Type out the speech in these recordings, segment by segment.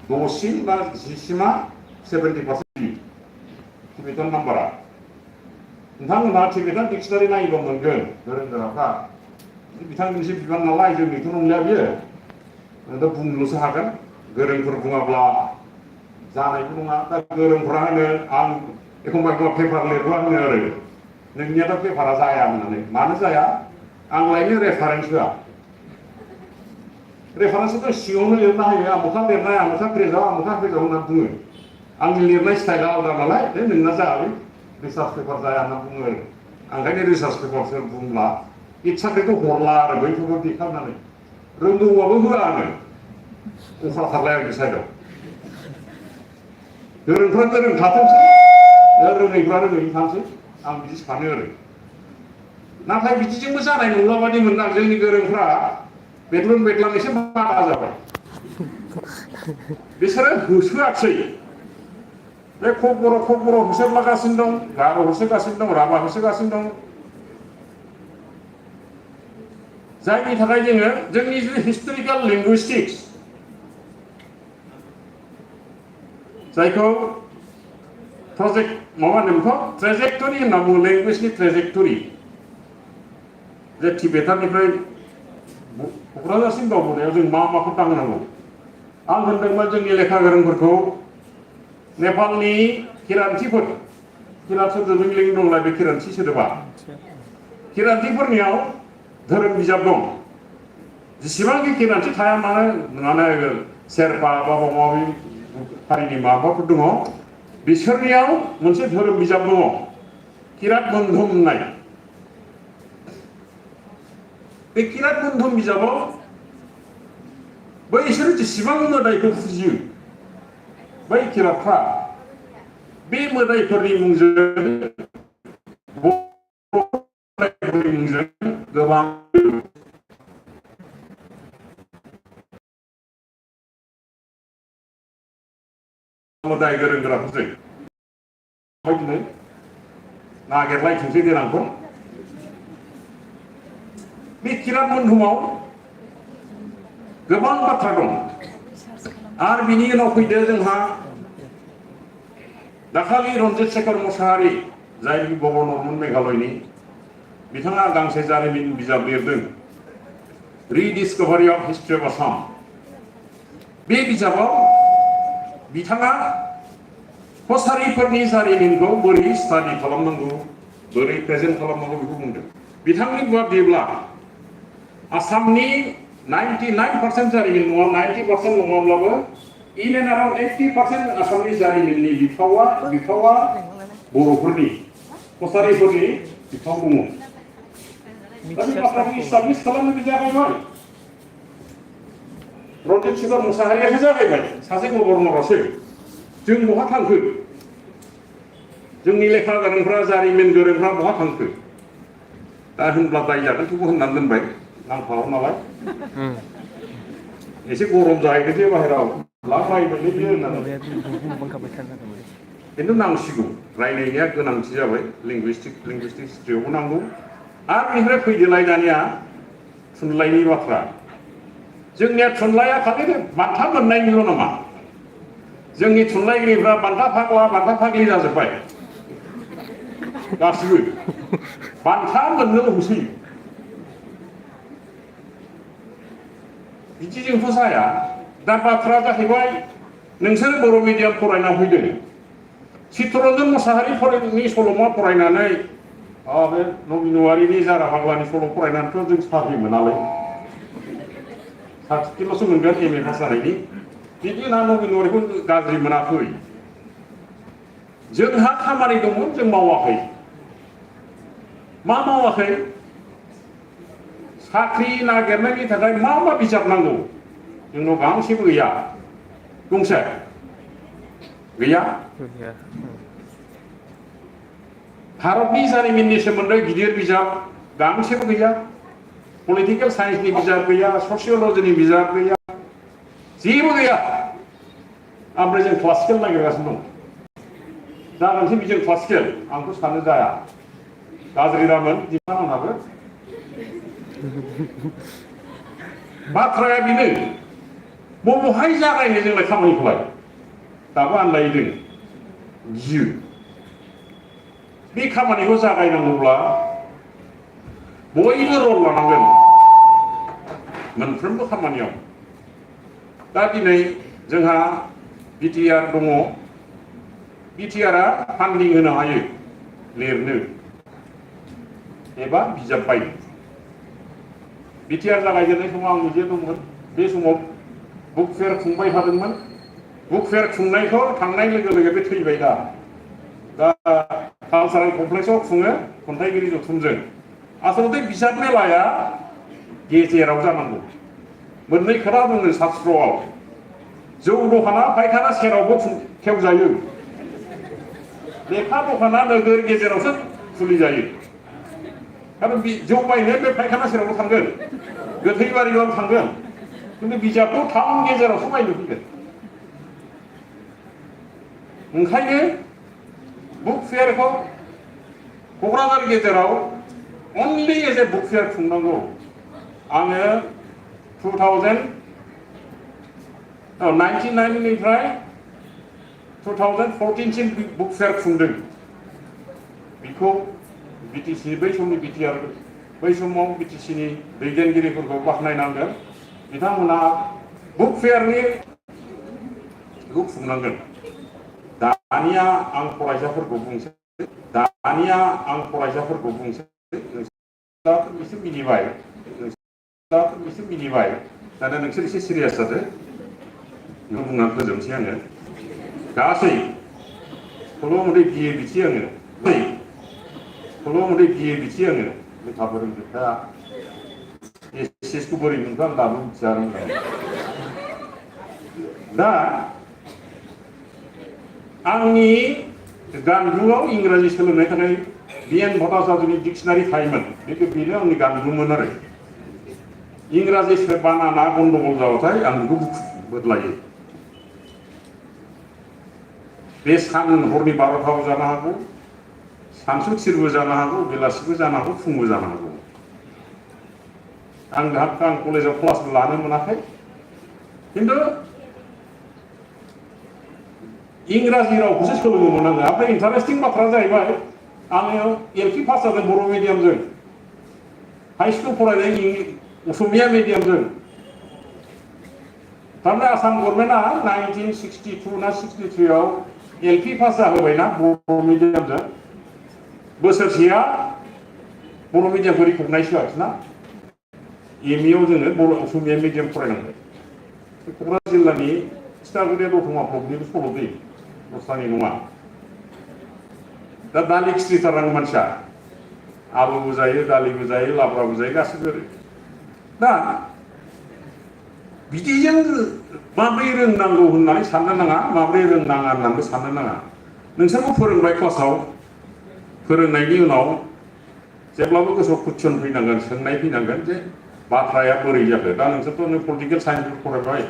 9심 बा 10심आ 70% टिबेटान नाम्बारा नोंथांमोनहा टिबेटान डिक्सनारि नायोबा मोनगोन गोरों गोराफ्रा बिथांमोननिसो बिबान नालाय जोंनिथ' नंलिया बियो दा बुंनोल'सो हागोन गोरोंफोर बुङाब्ला जानायबो नङा दा गोरोंफ्रा होनो आं एखमबा पेपार लिरबा होनो आरो नोंनियाथ' पेपारा जाया होननानै मानो जाया आं लायनो रेफारेन्स होआ रेफारेन्सआथ' सिङावनो लिरना होयो आमुखा लिरनाय आमुखा पेजाव होनना बुङो आंनि लिरनाय स्टाइला आलादा नालाय नोंना जायालै रिसार्च पेपार जाया होनना बुङो आरो ओंखायनो रिसार्च पेपारसो बुंब्ला इच्छाखौथ' हरला आरो बैफोरखौ देखायनानै रोंगौबाबो होआ आङो अख्रा थारलाय आंनि साइडआव गोरोंफ्रा गोरों थाथोंसै रोङैफ्रा रोङै थानोसै आं बिदि सानो आरो नाथाय बिदिजोंबो जानाय नंला बादि मोनदां जोंनि गोरोंफ्रा बेदलुन बेदलाम एसे बादा जाबाय बिसोरो होसोआखिसै बे खबर होसोलागासिनो दं गार' होसोगासिनो दं राभा होसोगासिनो दं जायनि थाखाय जोङो जोंनि हिस्टरिकेल लिंगुइस्टिक्स जायखौ प्रजेक्ट माबा होनो ट्रेजेक्टरि होनना बुङो लेंगुवेजनि ट्रेजेक्टरि जे टिबेटाननिफ्राय क'क्राझारसिम दावबोनायाव जों मा माखौ दांनांगौ आं होनदोंमोन जोंनि लेखा गोरोंफोरखौ नेपालनि किरान्थिफोर किरात सोदोबजों लिंक दंलाय बे किरान्थि सोदोबा किरान्थिफोरनियाव धोरोम बिजाब दं जेसेबांखि किरान्थि थाया माने शेरपा बा माबा हारिनि माबाफोर दङ बिसोरनियाव मोनसे धोरोम बिजाब दङ किरात बन्धम होननाय बे किरात बन्धम बिजाबाव बैसोर जेसेबां मोदायखौ फुजियो बै किरातफ्रा बे मोदायफोरनि मुंजों गोबां मोदाय गोरों गोराफोरजों दिनै नागिरलायथोंसै देनांखौ बे किरात बन्धुआव गोबां बाथ्रा दं आरो बिनि उनाव फैदो जोंहा दाखालि रन्जित शेखर मोसाहारि जाय गभर्नरमोन मेघालयनि बिथाङा गांसे जारिमिन बिजाब लिरदों रिडिस्कभारि अफ हिस्ट्रि अफ आसाम बे बिजाबाव बिथाङा कसारिफोरनि जारिमिनखौ बोरै स्टाडि खालामनांगौ बोरै प्रेजेन्ट खालामनांगौ बेखौ बुंदों बिथांनि बादिब्ला आसामनि 99% जारिमिन नङा 90% नङाब्लाबो इन एन्ड अराउन्ड 80% आसामनि जारिमिननि बिफावा बर'फोरनि कसारिफोरनि बिफाव दङ दा बे बाथ्राखौ इस्टाब्लिस खालामनो जागायबाय रन्जित शेखर मोसाहारियासो जागायबाय सासे गभर्नरासो जों बहा थांखो जोंनि लेखा गोरोंफ्रा जारिमिन गोरोंफ्रा बहा थांखो दा होनब्ला दाय जागोनखौबो होननानै दोनबाय नांफाव नालाय एसे गरम जाहैदोंसै बाहेराव लाबायबायलै बियो होननानै खिन्थु नांसिगौ रायलायनाया गोनांथि जाबाय लिंगुइस्टिक हिस्ट्रियावबो नांगौ आरो बेनिफ्राय फैदोलाय दानिया थुनलाइनि बाथ्रा जोंनिया थुनलाइया खालि बान्था मोननायनिल' नङा जोंनि थुनलाइगिरिफ्रा बान्था फाग्लि जाजोब्बाय गासिबो बान्था मोननोल' होसोयो बिदिजोंथ' जाया दा बाथ्राया जाहैबाय नोंसोर बर' मिडियाम फरायना फैदों चित्तरन्जन मोसाहारिनि सल'मा फरायनानै बे नबिनवारिनि जारा फाग्लानि सल' फरायनानैथ' जों साख्रि मोनालै सार्टिफिकेटल'सो मोनगोन एम ए पास जानायनि बिदि ना नबिनवारिखौ गाज्रि मोनाखै जोंहा खामानि दंमोन जों मावाखै मा मावाखै साख्रि नागिरनायनि थाखाय मा बिजाब नांगौ जोंनाव गांसेबो गैया दंसै गैया भारतनि जारिमिननि सोमोन्दै गिदिर बिजाब गांसेबो गैया पलिटिकेल साइन्सनि बिजाब गैया ससियलजिनि बिजाब गैया जेबो गैया ओमफ्राय जों क्लासिकेल नागिरगासिनो दं जागोनसै बिजों क्लासिकेल आंथ' सानो जाया गाज्रि दामोन बिथांमोनहाबो बाथ्राया बेनो बबेहाय जागायनो जोंलाय खामानिखौलाय दाबो आन्दायदों गियो बे खामानिखौ जागायनांगौब्ला बयबो रल लानांगोन मोनफ्रोमबो खामानियाव दा दिनै जोंहा बिटिआर दङ बिटिआरआ फान्डिं होनो हायो लिरनो एबा बिजाब बायनो बिटिआर जागायजेननाय समाव आं निजे दंमोन बे समाव बुक फेयार खुंबाय थादोंमोन बुक फेयार खुंनायखौ थांनाय लोगो लोगो बे थैबाय दा कालसारेल कमप्लेक्सआव खुङो खन्थाइगिरि जथुमजों आसलथे बिजाब मेलाया गेजेराव जानांगौ मोननै खोथा दङ शास्त्रआव जौ दखाना फायखाना सेरावबो खेवजायो लेखा दखाना नोगोर गेजेरावसो खुलिजायो खारन जौ बायनो बे फायखाना सेरावबो थांगोन गोथै बारियाव थांगोन खिन्थु बिजाबखौ टाउन गेजेरावसो बायनो फैगोन ओंखायनो बुक फेयारखौ क'क्राझार गेजेराव अनलि एज ए बुक फेयार खुंनांगौ आङो 1990 निफ्राय 2014 सिम बुक फेयार खुंदों बेखौ बिटिसि बै समनि बिटिआर बै समाव बिटिसिनि दैदेनगिरिफोरखौ बाख्नायनांगोन बिथांमोना बुक फेयारनि खुंनांगोन दानिया आं फरायसाफोरखौ बुंसै एसे मिनिबाय दाना नोंसोर एसे सिरियास जादो बेखौ बुंनानै फोजोबनोसै आङो गासै सल' मथे बिए बिथि आङो लेखा फोरोंजोबखाया ACS खौ बोरै मोनखो आं दाबो मिथिया दा आंनि गान्दुआव इंराजि सोलोंनायनि थाखाय बिएन भट्टाचार्यनि डिक्सनारि थायोमोन बेनो आंनि गान्दुमोन आरो इंराजि बानाना गन्डगल जाबाथाय आं बेखौ बदलायो बे सान हरनि 12टाबो जानो हागौ सानसु थिरबो जानो हागौ बेलासिबो जानो हागौ फुंबो जानो हागौ आं कलेजाव क्लासबो लानो मोनाखै खिन्थु इंराजि रावखौसो सोलोङोमोन आङो ओमफ्राय इन्टारेस्टिं बाथ्राया जाहैबाय आङो एलपि पास जादों बर' मिडियामजों हाइ स्कुल फरायनाय असमिया मिडियामजों थारमाने आसाम गभर्नमेन्टआ 1962 ना 63 आव एलपि पास जाहोबायना बर' मिडियामजों बोसोरसेया बर' मिडियामखौ रिकगनाइज होआखिसै ना एमइ आव जोङो बर' असमिया मिडियाम फरायनांबाय क'क्राझार जिल्लानि थिथागुरिया दतमा ब्लकनिबो सल' दै दस्रानि नङा दा दालि खिथ्रिथार आं मानसिया आलुबो जायो दालिबो जायो लाब्राबो जायो गासिबो दा बिदिजों माब्रै रोंनांगौ होननानै साननो नाङा माब्रै रोंनाङा होननानैबो साननो नाङा नोंसोरखौ फोरोंबाय क्लासाव फोरोंनायनि उनाव जेब्लाबो गोसोआव कुइसन फैनांगोन सोंनाय फैनांगोन जे बाथ्राया बोरै जाखो दा नोंसोरथ' नों पलिटिकेल साइन्सबो फरायबाय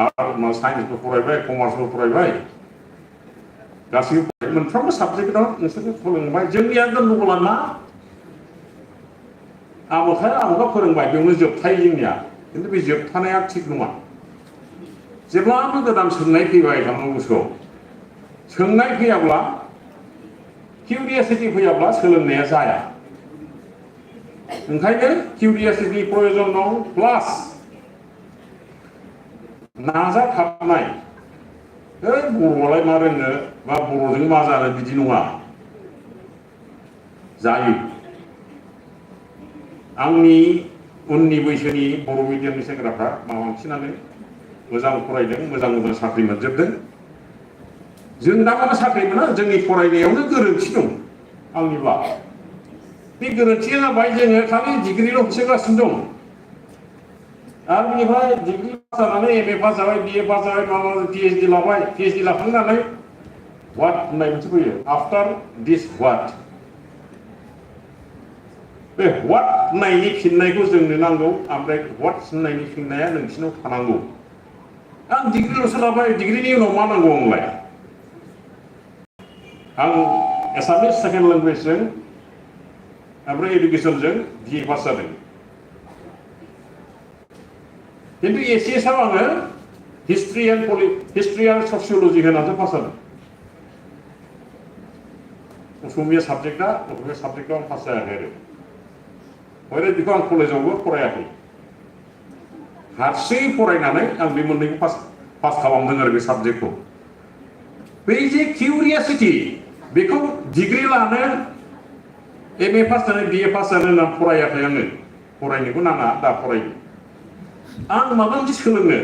आरो साइन्सबो फरायबाय कमार्सबो फरायबाय गासैबो मोनफ्रोमबो साबजेक्टआव नोंसोरखौ फोरोंबाय जोंनिया गन्डगला मा आमुखा फोरोंबाय बेयावनो जोबथाय जोंनिया खिन्थु बे जोबथानाया थिग नङा जेब्लाबो गोदान सोंनाय फैबाय थानांगौ गोसोआव सोंनाय फैयाब्ला किउरियासिटि फैयाब्ला सोलोंनाया जाया ओंखायनो किउरियासिटिनि प्रयोजन दं प्लास नाजाथाबनाय बर'आलाय मा रोंनो बा बर'जों मा जानो बिदि नङा जायो आंनि उननि बैसोनि बर' मिडियामनि सेंग्राफ्रा बांसिनानो मोजां फरायदों मोजां साख्रि मोनजोबदों जों दा मानो साख्रि मोना जोंनि फरायनायावनो गोरोन्थि दं आंनिब्ला बे गोरोन्थिया जाबाय जोङो खालि डिग्रिल' होसोगासिनो दं आरो बेनिफ्राय डिग्री पास जानानै एमए पास जाबाय बिए पास जाबाय माबा पिएचडि लाबाय पिएचडि लाखांनानै वाट होननाय मोनसे फैयो आफ्टार दिस वाट बे वाट होननायनि फिननायखौ जोंनो नांगौ ओमफ्राय वाट होननायनि फिननाया नोंसिनाव थानांगौ आं डिग्रिल'सो लाबाय डिग्रिनि उनाव मा नांगौ आंलाय आं एसामिस सेकेन्ड लेंगुवेजजों ओमफ्राय एडुकेसनजों बिए पास जादों खिन्थु ACS आव आङो हिस्ट्रि एन्ड ससियलजि होनानैसो पास जादों। असमिया साबजेक्टआव आं पास जायाखै आरो ओमफ्राय बेखौ आं कलेजावबो फरायाखै हारसिङै फरायनानै आं बे मोननैखौ पास खालामदों आरो बे साबजेक्टखौ। बै जे किउरियासिटि बेखौ डिग्री लानो MA पास जानो BA पास जानो होनना फरायाखै आङो फरायनोबो नाङा दा फरायो आं माबा मोनसे सोलोंनो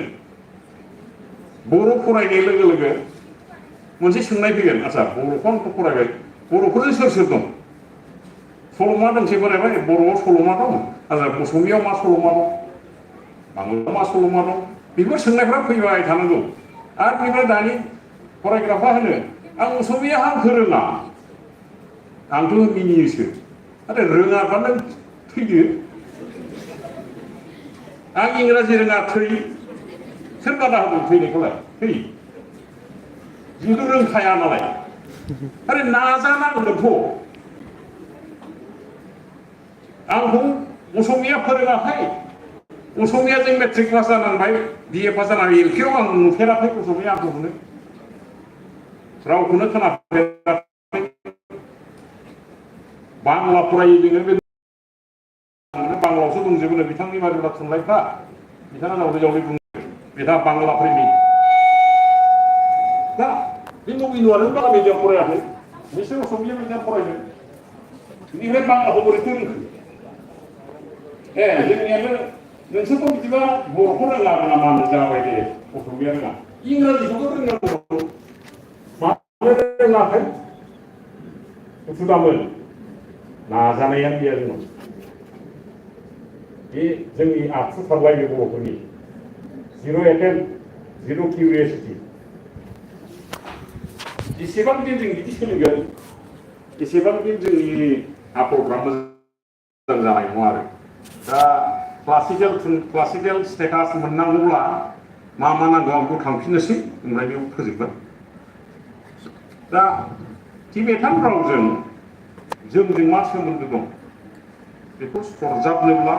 बर' फरायनाय लोगो लोगो मोनसे सोंनाय फैगोन आচ্ছা बर'खौ आंथ' फरायबाय बर'फोरजों सोर सोर दं सल'मा दोंसे फरायबाय बर'आव सल'मा दं आচ্ছা असमियाव मा सल'मा दं बांलायाव मा सल'मा दं बेफोर सोंनायफ्रा फैबाय थानांगौ आरो बेनिफ्राय दानि फरायग्राफ्रा होनो आं असमिया हांखो रोङा आंथ' मिनियोसो आरो रोङाबा नों थैदो आं इंराजि रोङा थै सोर बादा होदों थैनायखौलाय थै जिहेतु रोंखाया नालाय आरो नाजानांगोनथ' आंखौ असमिया फोरोङाखै असमियाजों मेट्रिक पास जानांबाय BA पास जानानै LP आव आं नुफेराखै असमिया आंखौनो रावखौनो खोनाफेराखै बांला फरायो जोङो बे बांलायावसो दंजोबो बिथांनि मारिब्ला थुनलाइफ्रा बिथाङा जावले जावले बुङो बिथाङा बांलाफोरनि दा बे नबिनुआनो बांला मिडियाम फरायाखै बिसोर असमिया मिडियाम फरायदों बेनिफ्राय बांलाखौ बोरैथो रोंखो जोंनियानो नोंसोरथ' बिदिबा बर'खौ रोङा मा जाबाय दे असमिया रोङा इंराजिखौबो रोंनांगौ मानो रोङाखै दुखुदामोन नाजानाया गैया जोंनाव बे जोंनि आखु थारलायो बर'फोरनि जिर' एटेम्प जिर' किउरियासिटि जेसेबां दिन जों बिदि सोलिगोन एसेबांदिन जोंनि आखलफ्रा मोजां जानाय नङा आरो दा क्लासिकेल स्टेटास मोननांगौब्ला मा नांगौ आं बेखौ थांफिननोसै ओमफ्राय बेयाव फोजोबगोन दा टिबेटान रावजों जोंजों मा सोमोन्दो दं बेखौ सरजाबनोब्ला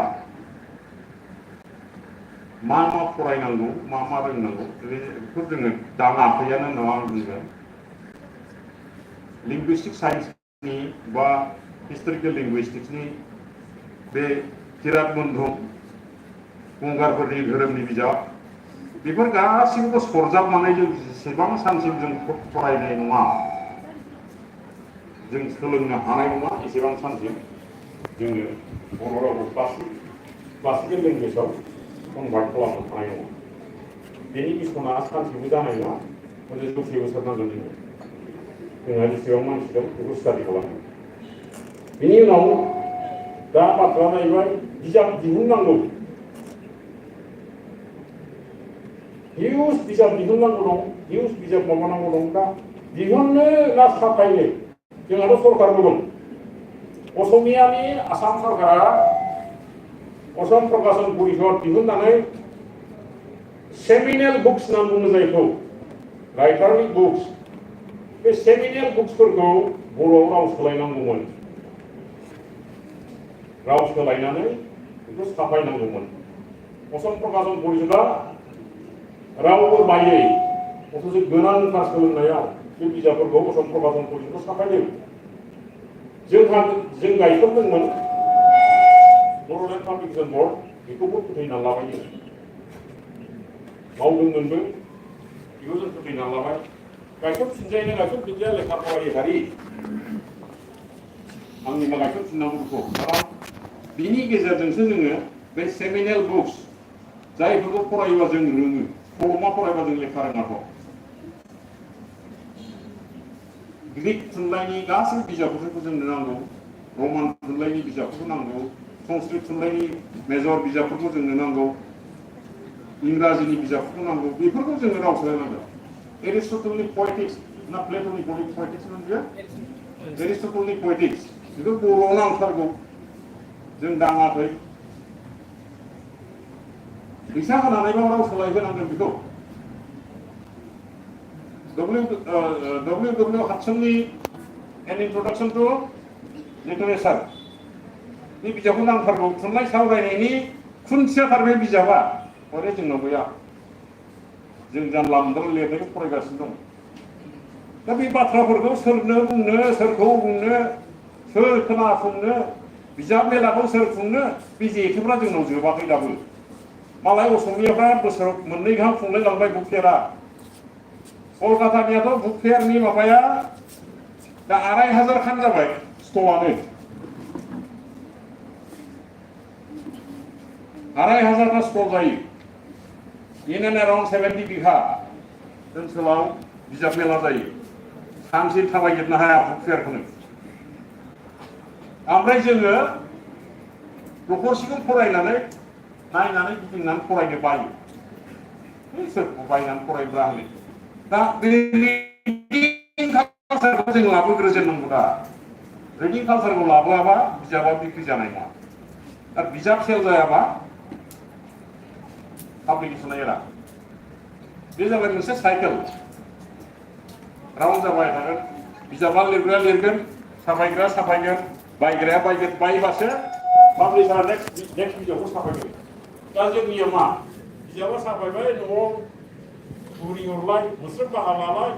मा फरायनांगौ मा रोंनांगौ बेखौ जोङो दाङाखैयानो होनना आं बुंगोन लिंगुइस्टिक साइन्सनि बा हिस्टरिकेल लिंगुइस्टिक्सनि बे किरात बन्धु गंगारफोरनि धोरोमनि बिजाब बेफोर गासिबो सरजाबनानै जों जेसेबां सानसिम जों फरायनाय नङा जों सोलोंनो हानाय नङा एसेबां सानसिम जोङो बर' रावखौ क्लासिकेल लेंगुवेजाव कनभार्ट खालामनो हानाय नङा बेनि मिसना सानसेबो जानाय नङा मोनसे जौसे बोसोर नांगोन जोंहा जेसेबां मानसि दं बेखौ स्टाडि खालामो बेनि उनाव दा बाथ्राया जाहैबाय बिजाब दिहुननांगौ हिउज बिजाब दिहुननांगौ दं हिउज बिजाब माबानांगौ दं दा दिहुननो ना साफायनो जोंहाथ' सरकारबो दं असमियानि आसाम सरकारा असम प्रकाशन परिषद दिहुननानै सेमिनेल बुक्स होनना बुङो जायखौ राइटारनि बुक्स बे सेमिनेल बुक्सफोरखौ बर'आव राव सोलायनांगौमोन राव सोलायनानै बेखौ साफायनांगौमोन असम प्रकाशन परिषदआ रावबो बायै अथ'स गोनांथार सोलोंनायाव बे बिजाबफोरखौ असम प्रकाशन परिषदखौ साफायदों जों गायसनदोंमोन बर'लेण्ड पाब्लिकेशन बर्ड बेखौबो फोथैना लाबाय मावदोंमोनबो बेखौ जों फोथैना लाबाय गायसनफिनजाया लेखा फरायै हारि आंनि मा गायसनफिननांगौखौ खारन बिनि गेजेरजोंसो जोङो बे सेमिनेल बुक्स जायफोरखौ फरायोबा जों रोङो सल'मा फरायबा जों लेखा रोङाथ' ग्रीक थुनलाइनि गासैबो बिजाबफोरखौ जोंनो नांगौ रमान थुनलाइनि बिजाबफोरखौ नांगौ संस्कृत थुनलाइनि मेजर बिजाबफोरखौ जोंनो नांगौ इंराजिनि बिजाबफोरखौ नांगौ बेफोरखौ जोङो राव सोलायनांगौ एरिस्टटलनि पलिटिक्स ना प्लेट'नि पलिटिक्स मोनगोन एरिस्टटलनि पलिटिक्स बेखौ बर'आव नांथारगौ जों दाङाखै फैसा होनानैबो राव सोलायहोनांगोन बेखौ W हादसननि एन इन्ट्रडाक्सन टु लिटारेचार बे बिजाबखौ नांथारगौ थुनलाइ सावरायनायनि खुन्थियाथार बे बिजाबा हरे जोंनाव गैया जों जानला मोनला लिरनायखौ फरायगासिनो दं दा बे बाथ्राफोरखौ सोरनो बुंनो सोरखौ बुंनो सोर खोनासंनो बिजाब मेलाखौ सोर खुंनो बे जेथोफ्रा जोंनाव जोबाखै दाबो मालाय असमियाफ्रा बोसोराव मोननै गाहाम खुंलाय लांबाय बुक फेयारा कलकातानियाथ' बुक फेयारनि माबाया दा 2500 खान जाबाय स्टलानो 2500 स्टल जायो इन एन्ड एराउन्ड 70 बिघा ओनसोलाव बिजाब मेला जायो सानसे थाबायजोबनो हाया बुक फेयारखौनो ओमफ्राय जोङो दखरसेखौ फरायनानै नायनानै गिदिंनानै फरायनो बायो सोरखौ बायनानै फरायब्ला होनो दा बे रिडिं कालचारखौ जों लाबोग्रोजेननांगौ दा रिडिं कालचारखौ लाबोआबा बिजाबा बिक्रि जानाय नङा दा बिजाब सेल जायाबा पाब्लिकेसना एरा बे जाबाय मोनसे साइकेल राउन्ड जाबाय थागोन बिजाबा लिरग्राया लिरगोन साफायग्राया साफायगोन बायग्राया बायगोन बायबासो पाब्लिशारा नेक्स्ट बिजाबखौ साफायगोन दा जोंनिया मा बिजाबा साफायबाय न'आव बुरि हरलाय मोस्रोम बाहा लालाय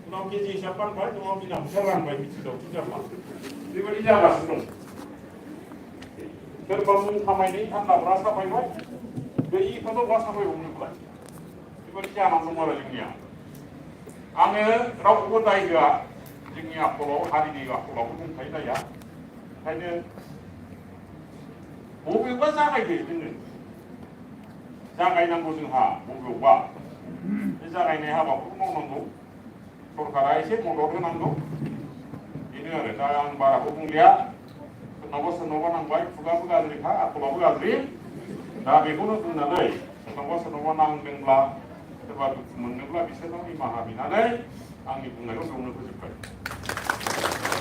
उनाव केजि हिसाब फानबाय न'आव बिना फैसा रानबाय मिथिदावथि जाब्ला बेबायदि जागासिनो दं सोरबा मुं खामायनाय फानलाग्रा साफायबाय गैयिखौथ' बहा साफायबावनोब्ला बेबायदि जानानै दं आरो जोंनिया आङो रावखौबो दाय होआ जोंनि आखलाव हारिनि आखलावबो दंखायो दाया ओंखायनो बबेबा जागायदो जोङो जागायनांगौ जोंहा बबेयावबा बे जागायनाय हाबाफोरखौ मावनांगौ सरकारा एसे मदद होनांगौ बेनो आरो दा आं बाराखौ बुंलिया सोरनावबा नांबाय खुगाबो गाज्रिखा आखलाबो गाज्रि दा बेखौनो बुंनानै सोरनावबा नांदोंब्ला सोरबा दुखु मोनदोंब्ला बिसोरनाव निमाहा बिनानै आंनि बुंनायखौ बेयावनो फोजोबबाय